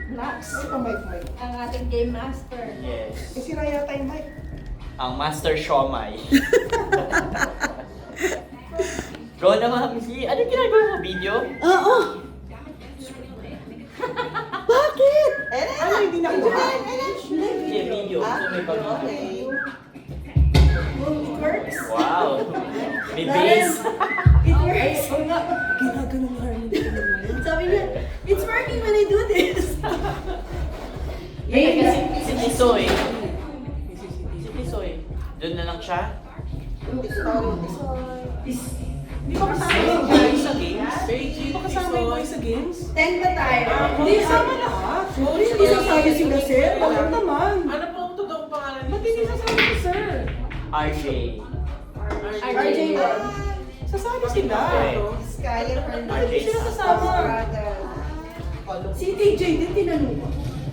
Max. Ito, Mike. Ang ating game master. Yes. Sira yata yung mic. Ang Master Siomay. Go na Ma'am Z. Ano ginagawa mo? Video? Oo. Bakit? Ano, hindi nakuha? Hindi, video. So may pag-video. It works. Wow. May bass. It works. Ginagano ni Harley. Sabi niya, it's working when I do this. Eh, kasi si Tisoy. Si Tisoy. Doon na lang siya. Di ba kasama yung guys sa games? Di ba kasama yung guys sa games? 10 ba tayo? Hindi kasama lahat. Hindi sasali sila, sir. Bakit naman? Ano po ang totoong pangalan niyo? Ba't hindi sasali si sir? RJ. RJ. Sasali sila. Skyler Bakit Fernandez. hindi sila kasama? Si TJ din tinanong mo.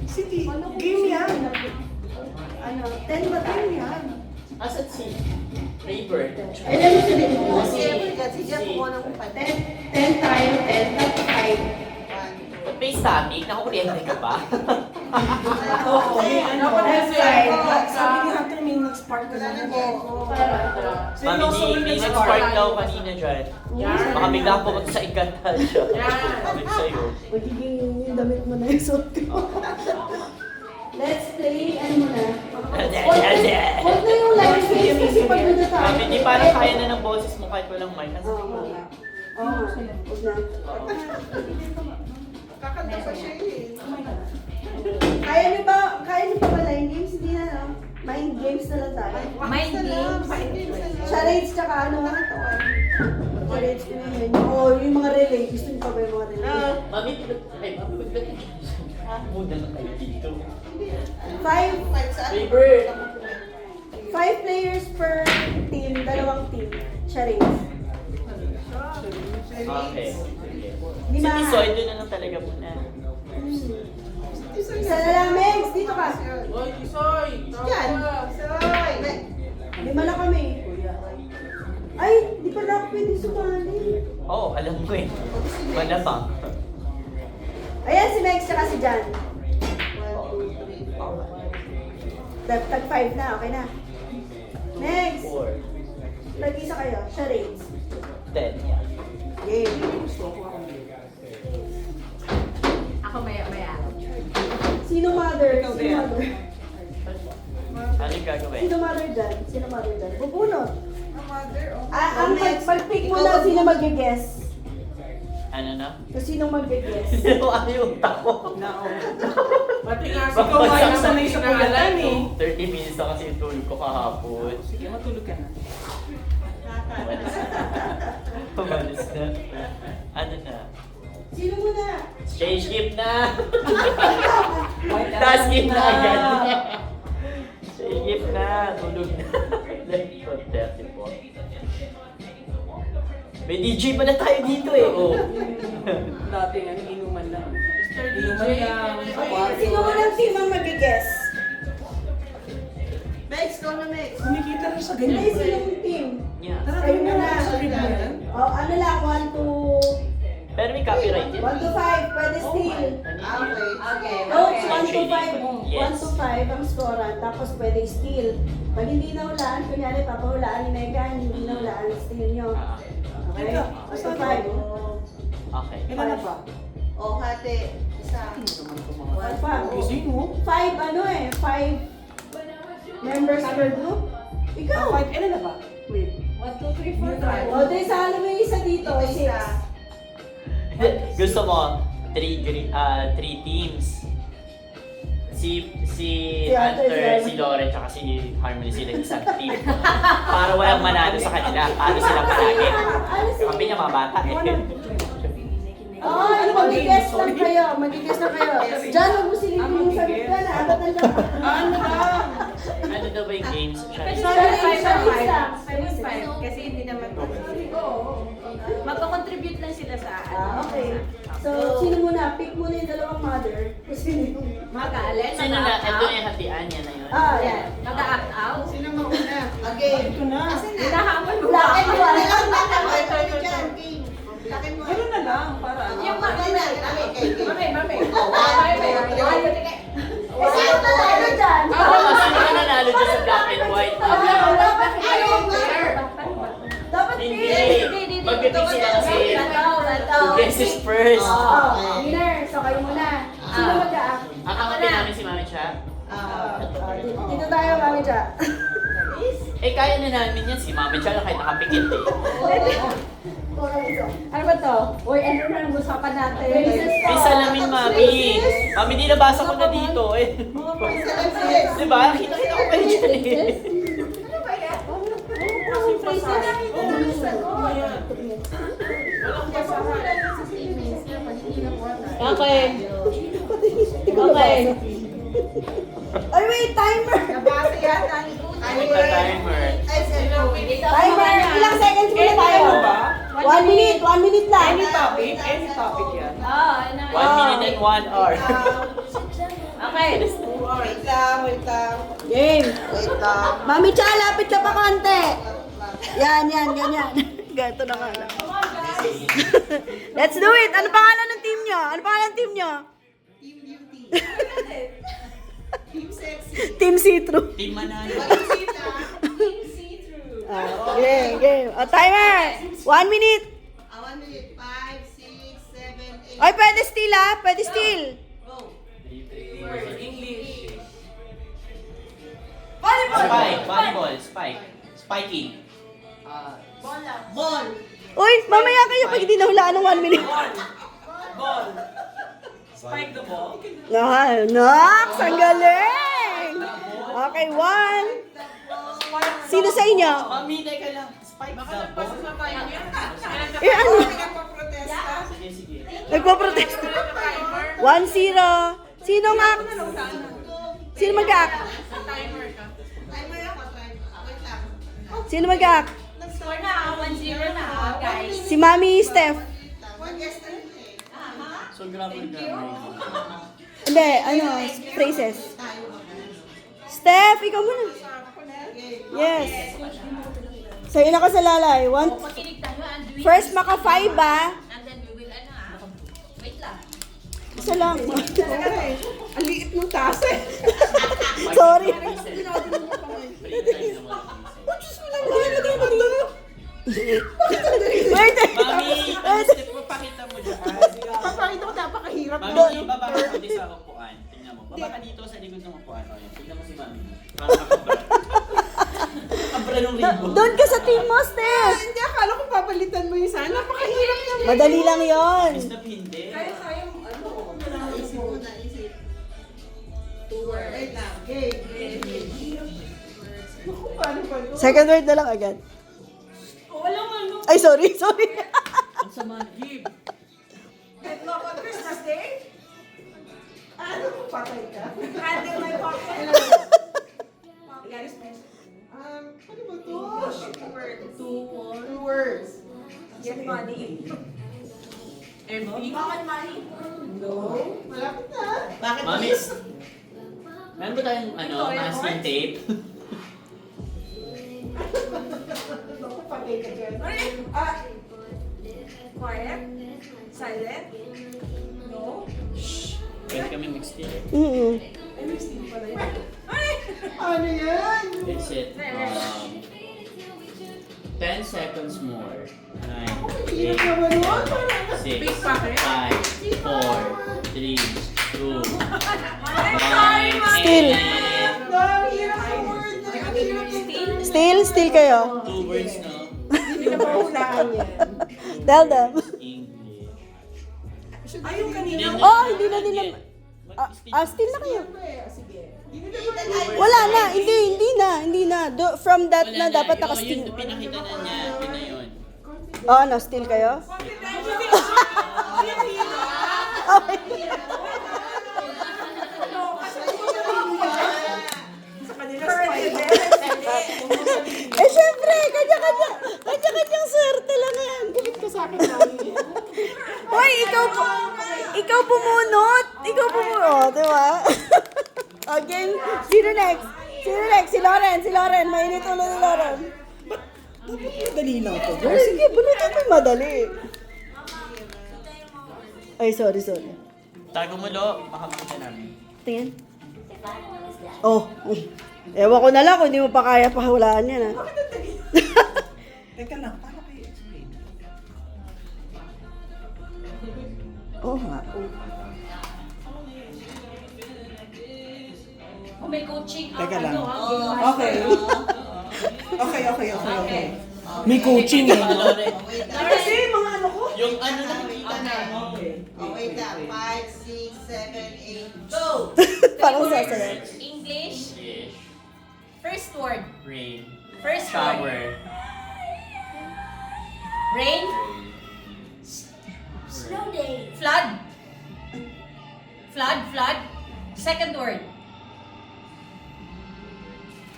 City, game yan. Ano, 10 ba tayo? Asan si Raver? Ilan mo sabihin mo? Si Evelyn, si Jeff ko ng 10 tayo, 10 at 5. May static? Nakakuryente ka ba? Oo. That's right. Sabi ni Hunter may nag-spark ka na Mami, may nag-spark daw kanina dyan. Baka bigla ako pumunta sa ikatan siya. Sabi ko sa'yo. Magiging yung damit mo na yung suot ko. Let's play, ano mo na? Huwag Mami, na yung live stream kasi pag nandun tayo. di parang kaya na ng boses mo kahit walang mic. Oo nga. Huwag na. Kakanta pa siya eh. Kaya niyo ba line games? Hindi na, no? Mind games na lang tayo. Mind games. Charades tsaka ano? Charades ko na yun. Oo, yung mga relay. Gusto niyo pa ba yung mga relay? Mami, ba't muna na kayo dito? 5 Raver! players per team, dalawang team. Charades. Okay. Di Si ba? Tisoy, doon na lang talaga muna. Isa na lang, Megs. Dito ka. Oy, Isoy! Yan. Soy. Lima na kami. Ay, di pa na ako pwede sumali. Oo, alam mo eh. Malamang. Ayan si Megs tsaka si Jan. Tag 5 na, okay na. Next! 4, Tag-isa kayo, charades. 10, yeah. Game. Ako maya. Sino mother? Sino mother? Ano yung gagawin? Sino mother dyan? Sino mother dyan? Bubunot. Ang mother, oh. Ang pag-pick mo lang, sino mag-guess? Ano na? Kung sinong mag-guess? Ano yung tako? Pati nga si Kawai ang sanay sa kuyalan eh. 30 minutes na kasi yung tulog ko kahapon. Sige, matulog ka na. Pumalis na. Ano na? Sino muna? Change gift na! Task gift na agad. Change gift na. Tulog na. 30 po. May DJ pala tayo dito eh. Oh. Dati nga, inuman lang. Inuman lang. Sino unang team ang mag-guess? Mex, go na Mex. Kumikita rin sa Hindi, ganyan. sinong team? Yeah. Kayo muna. Sa rib mo yan. Oh, ano lang, 1 to... Pero may copyright din. 1 to 5, pwede steal. Okay. Coach, 1 to 5. Yes. 1 to 5 ang scorean, tapos pwede steal. Pag hindi nahulaan, kunyari papahulaan ni Megan, hindi nahulaan, steal nyo. Okay? 1 to 5. Okay. Ilan na ba? Oh, hati. Isa. One pa. Gising mo? 5 ano eh, 5 members per group. Ikaw. Five, ilan na ba? Wait. 1, 2, 3, 4, 5. O, di sa ano may isa dito, 6. Gusto mo, 3 teams. Si Hunter, si Lauren, tsaka si Harmony sila isang team. Para walang manalo sa kanila. Para sila palagi. Kami niya mga bata eh. Oo, mag-guess lang kayo. Mag-guess lang kayo. Diyan, huwag mo silipin yung sagot ka na. Abat lang. Ano ba? Ano daw ba yung games? Pwede Sorry, 5 kasi hindi naman magko-contribute lang sila sa Okay. So, sino muna? Pick muna yung dalawang mother. Sino yung... Mag-aalin, Sino na? Ito yung hatian niya na yun. Yan. mag-act out. Sino mauna? Okay. Ito na. Hinahamon mo Black and white. Ganun na lang. Para ano. Yung Mami. Mami. is first. Oh, winner. So kayo muna. Sino mag-aak? Kakapin namin si Mami Cha. Dito tayo, Mami Cha. Eh, kaya na namin yan. Si Mami Cha kahit nakapikit eh. Ano ba to? Uy, ano na ang usapan natin? May salamin, Mami. Mami, di nabasa ko na dito eh. Diba? Kita-kita ko kayo dyan eh. Okay. Okay. Ay, wait, timer! Nabasa yata ni Timer. Timer! Ilang seconds muna tayo? 1 minute, 1 minute lang. Any topic yan. Oo, ano. 1 minute and 1 hour. Okay. Wait lang. Game. Wait lang. Mami Cha, lapit ka pa konti. Yan, ganyan. Ganito na nga. Let's do it! Ano pangalan ng team nyo? Team Beauty. Team Sexy. Team See-Through. Team Manalo. Game. Timer! 1 minute. 1 minute. 5, 6, 7, 8. Ay, pwede steal ah. Pwede steal. Go. English. Spike. Volleyball. Spike. Spiking. Ball. Uy, mamaya kayo pag hindi nahulaan ng 1 minute. Ball. Spike the ball. Nox! Ang galing! Okay, 1. Sino sa inyo? Mami, teka lang. Spike the ball. Eh, ano? Sige, sige. Nagpo-protest. 1-0. Sino Sino mag-aak? Timer ako. Wait lang. Sino mag-aak? Score na, 1-0 na, guys. Si Mami Steph. 1 yesterday. So, grabe. Hindi, phrases. Steph, ikaw muna. Yes. So, yun ako sa lalay. Makinig tayo, Andrew. First, maka 5 ba? And then we will, wait lang. Isa lang. Ang liit ng taas eh. Sorry. Wait. Mami, ang step mo, pakita mo dyan. Papakita ko napakahirap. Mami, baba ka dito sa upuan. Tingnan mo. Baba ka dito sa likod ng upuan. O, yan. Tingnan mo si Mami. Parang nakabra. Nakabra ng libo. Doon ka sa team mo, Steph. Hindi, akala ko papalitan mo yung sana. Napakahirap naman. Madali lang yon. Step hindi. Isip mo na, isip. 2 words. Wait lang. Game. Naku, paano ba ito? Second word na lang agad. Ay, sorry. Ang sama. Give. Headlock on Christmas Day? Ano kung patay ka? Handle my pocket. Ano ba ito? 2 words. Get money. MP? Bakit money? No. Malapit na. Bakit? Mami, meron ba tayong masking tape? Naku, patay ka dyan. Quiet? Silent? No? Pwede kami mag-steal. Ay, may steam pala yun. Ano yan? It's it. 10 seconds more. 9, Hirap 8, naman yun. 6, Big packet. 5, 4, 3, 2, 1, Still. Hirap sa word na. Hirap sa Still kayo. 2 words no? Hindi na mahulaan yan. Tell them. English. Ay, yung kanina. Oh, hindi na nila. Still na kayo. Sige. Wala na. Hindi na. From that na dapat Yun, naka-still. pinakita na niya. Yun na yun. Oh, no, still kayo? Okay. Sa kanila, spider. Eh, syempre, kanya-kanyang swerte lang yan. Galit ka sa akin, Mami. Hoy, ikaw bumunot. Oh, di ba? Okay, sino next? Si Lauren. Mainit ulo ni Lauren. Dapat madali lang to. Ay, sige, bunutin mo yung madali. Ay, sorry. Tago mo, Lo. Baka makita namin. Tingin. Oh, ewan ko na lang kung hindi mo pa kaya pahulaan yan, ha? Teka lang, paano kayo explain? Oo nga. Kung may coaching, Teka lang. game Okay. master. Okay. May coaching eh. Wait lang. Kasi mga ano ko. Yung ano na, Wait lang. Oh, wait lang. 5, 6, 7, 8, go! Parang Three words. sasayaw. English. yes, First word. rain, First word. shower, Rain. Snow day. Flood. Flood. Second word.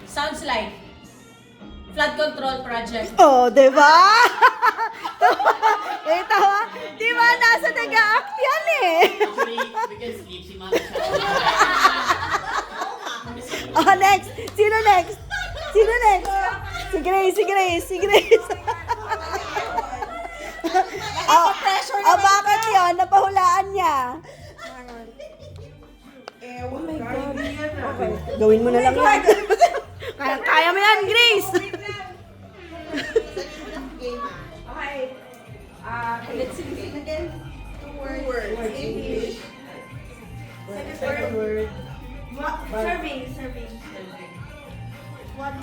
Sounds like flood control project. Oh, di ba? Ito ha? Di ba nasa nag-act yan eh? Actually, we can sleep si Mama siya. Oh, next. Sino next? Si Grace. Bakit yun? Napahulaan niya. Oh my God. Okay. Gawin mo na lang yan. Kaya mo yan, Grace. Game ah. Okay. Let's listen again. 2 words. English. Second word. Serving. One.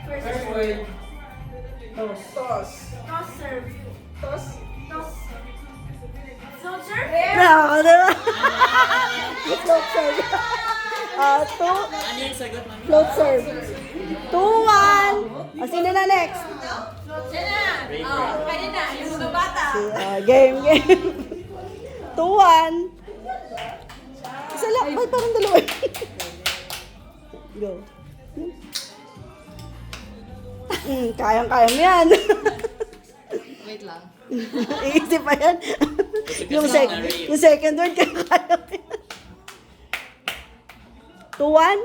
First word. Toss. Toss serve. Toss. Don't serve? No, diba? Float serve. Ano yung sagot, Mami? Float serve. 2-1. Sino na next? Siya na. Oh, kaya na. Yung mga bata. Game. 2-1. Isa lang. Ba't parang dalawa? Go. Kayang-kaya mo yan. Wait lang. Iisip pa yan. yung second word, kaya-kaya mo yan. 2-1?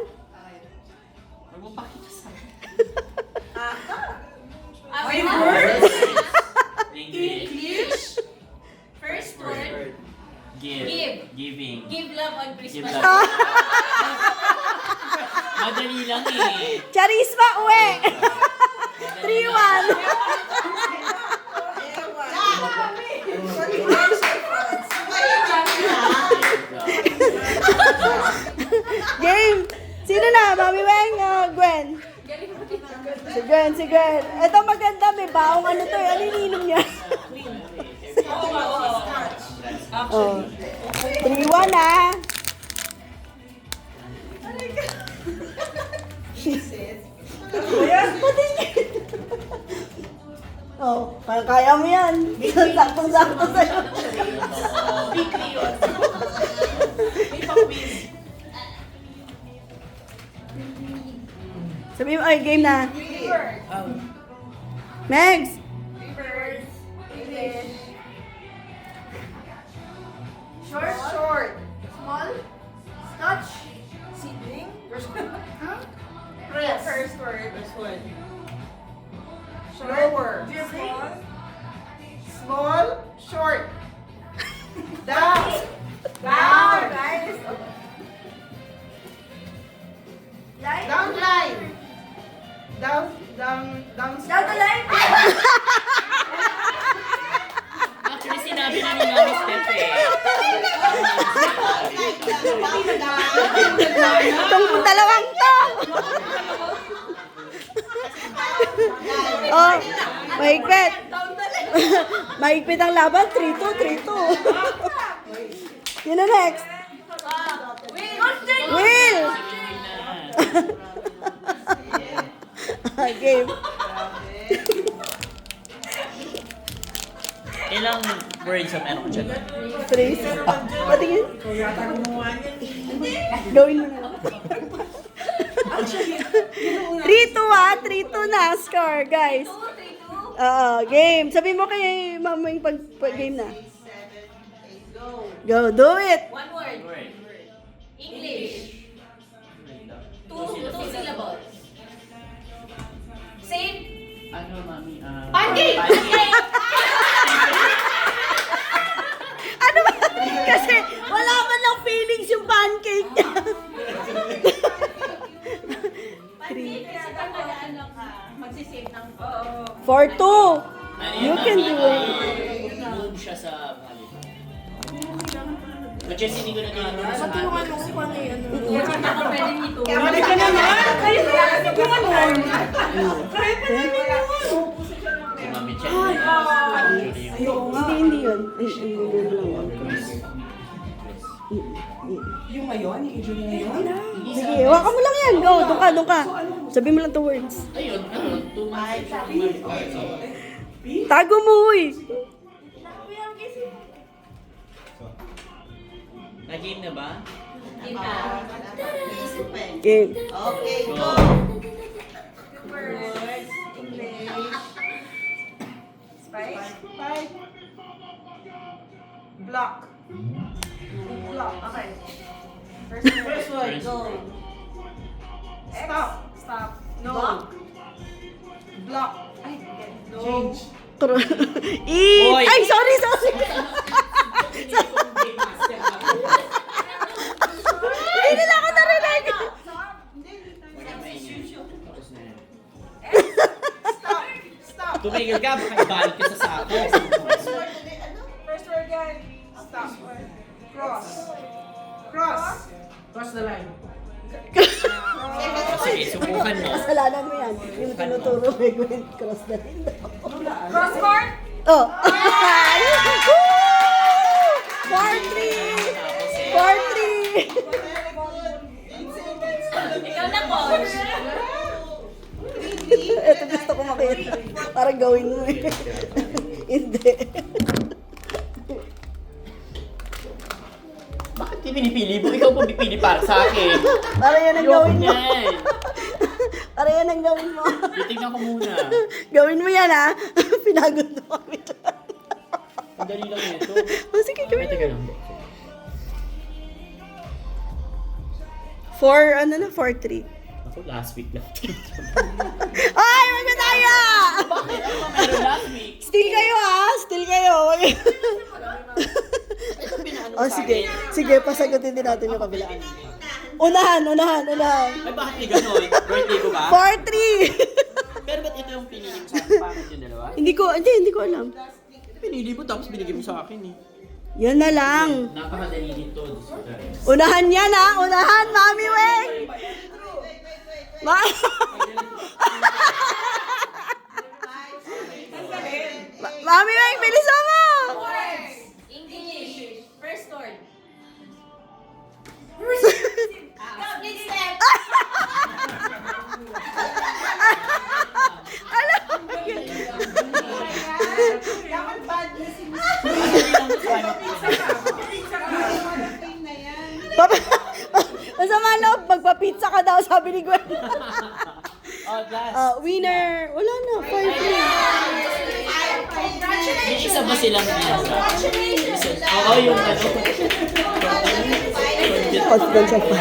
Huwag mo pakita sa akin. Wait, English. First word. Give. Giving. Give love on Give Christmas. love. Madali lang eh. Charisma, uwi! 3-1. Game! Sino na? Mami Weng, Gwen? Si Gwen. Ito maganda, may baong ano to, ano ininom niya? Oh. 3-1 ah. Oh, kaya mo yan. Saktong-sakto sa'yo. Sabi mo, ay, game na. Megs! English. Short. Small. Touch. Seedling. Press. First word. Lower. Small. Short. Down. Guys. Line. Down line. Down Down the line. Actually, sinabi na ni Mami Steph eh. Itong dalawang to! Oh, mahigpit. Mahigpit ang laban. 3-2. Yun na next. Will! Game. Ilang words ang meron ko dyan? 3. Patingin. Gawin mo na lang. 3-2 na score, guys. Game. Sabi mo kay mama yung pag-game na. 6, 7, 8, go! Go, do it. One word. Word. English. Two syllables. Same. Ano, Mami? Pancake! Ano ba? Kasi wala man lang feelings yung pancake niya. Pancake kasi kapag ano ka, magsisave ng 4-2. You can do it. Move siya sa Machess, hindi ko na ginagawa sa Pati yung ano ko paano yun. Balik ka naman! Ay, yung ano? Kaya pa namin yun! Si Mami Chen. Hindi yun. Hindi lang. Yung ngayon, yung injury ngayon? Sige, hawakan mo lang yan. Go, doon ka. Sabi mo lang 2 words. Ayun, 2 months. Tago mo, uy. Nag-game na ba? Naisip eh. Game. Okay, Go. go. Words, English. Spice. Five. Block. Block. Okay. First word, go. Stop. Stop. No. Block. Block. Ay, no. Change. Hoy! Ay, sorry. Hindi nila ako narinig. Tapos na yan. Stop. Stop. Tumigil ka, baka ibalot ka sa sako. First word, ano? First word, guys. Stop. Cross. Cross. Cross the line. Sige, subukan mo. Kasalanan mo yan. Yung tinuturo mo yung cross na rin daw. Cross court. Oh. 4-3. 4-3. Ikaw na, coach. Ito gusto ko makita. Parang gawin mo eh. Hindi. Bakit di pinipili mo? Ikaw po pipili para sa akin. Para yan ang Ayoko gawin mo. niyan. Para yan ang gawin mo. Titignan ko muna. Gawin mo yan ha. Pinagod mo kami dyan. Ang dali lang ito. Oh, sige, gawin mo. Teka lang. 4-3. Ako, last week lang. Ay, wag na tayo! Meron last week. Still kayo ha? Still kayo. Oh, sige. Sige, pasagutin din natin yung kabilaan. Unahan. Ay, bakit may ganon? Birthday ko ba? 4-3. Pero ba't ito yung pinili mo sa akin? Bakit yung dalawa? Hindi ko alam. Pinili mo tapos binigay mo sa akin eh. Yan na lang. Napakadali dito. Unahan yan ha. Unahan, Mami Weng. Mami Weng, bilisan mo. Words. English. First word. Complete step. Dapat bad listening. Masama loob, magpa-pizza ka daw, sabi ni Gwen. Oh, last. Winner. Wala na, 5-3. May isa ba silang binasa? Oo, yung ano. Confidential pa.